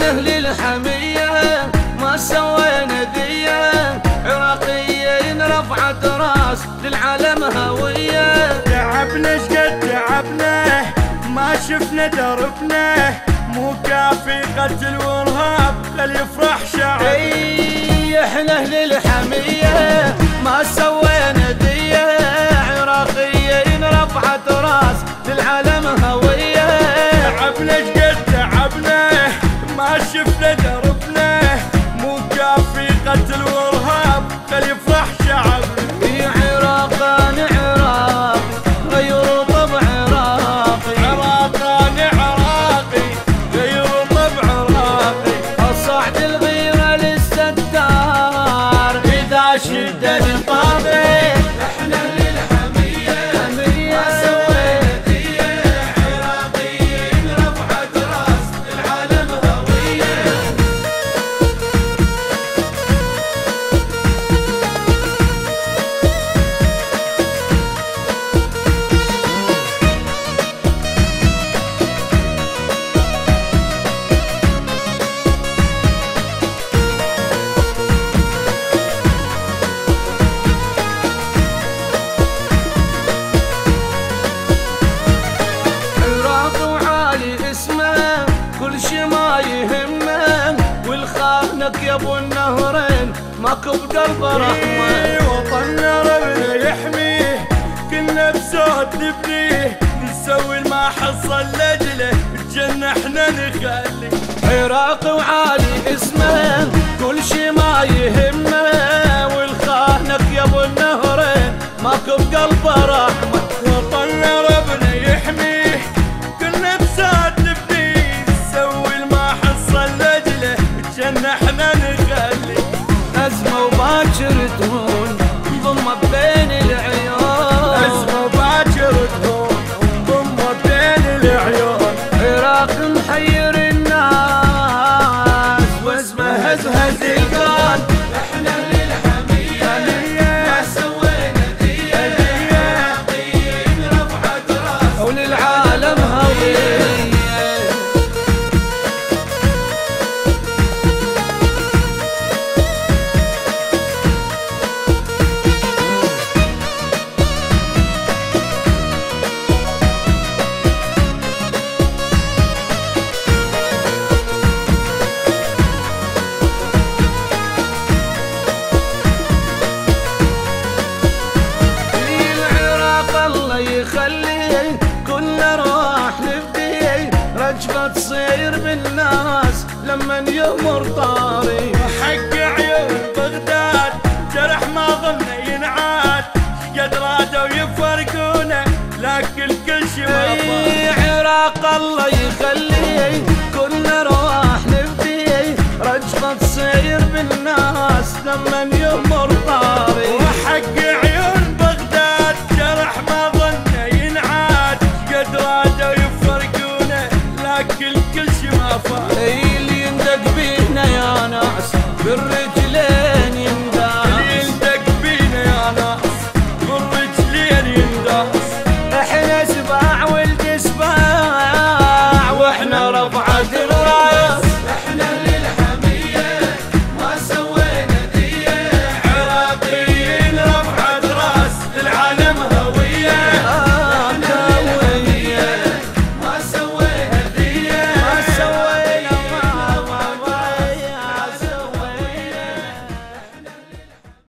اهل الحمية ما سوينا ذية، عراقيين رفعت راس للعالم هوية. تعبنا شقد تعبنا ما شفنا دربنا، مو كافي قتل وارهاب خل يفرح شعب. احنا اهل الحمية ما سوينا ذية، عراقيين رفعت راس للعالم هوية. تعبنا شقد تعبنا ما شفنا دربنا، مو كافي قتل وارهاب خل يفرح شعب. عراقان عراقي غير طبع عراقي، عراقان عراقي غير طبع عراقي. صعد الغيرة للستار إذا شد الطابع. احنا للحمية ما سوينا ذية، عراقيين رفعت راس للعالم هوية. كل شي ما يهمه، والخانك يا ابو النهرين ماكو بقلب رحمه. وطننا ربنا يحميه كنا بسود نبنيه، نسوي ما حصل لاجله الجنه احنا نخلي. عراقي وعالي اسمه كل شي ما يهمه، والخانك يا ابو النهرين ماكو بقلب رحمه. وطننا ربنا يحميه كنا بسود نبنيه، نسوي ما حصل لاجله الجنه احنا نخلي. أزمة وباكر تهون ضمة بين العيون، أزمة وباكر تهون ضمة بين العيون. عراق محير الناس واسمه هزهز القلب. احنا للحمية ما سوينا ذية، عراقيين رفعت راس وللعالم هوية. يخلي كل روح نبدي رجفة تصير بالناس لما يمر طال.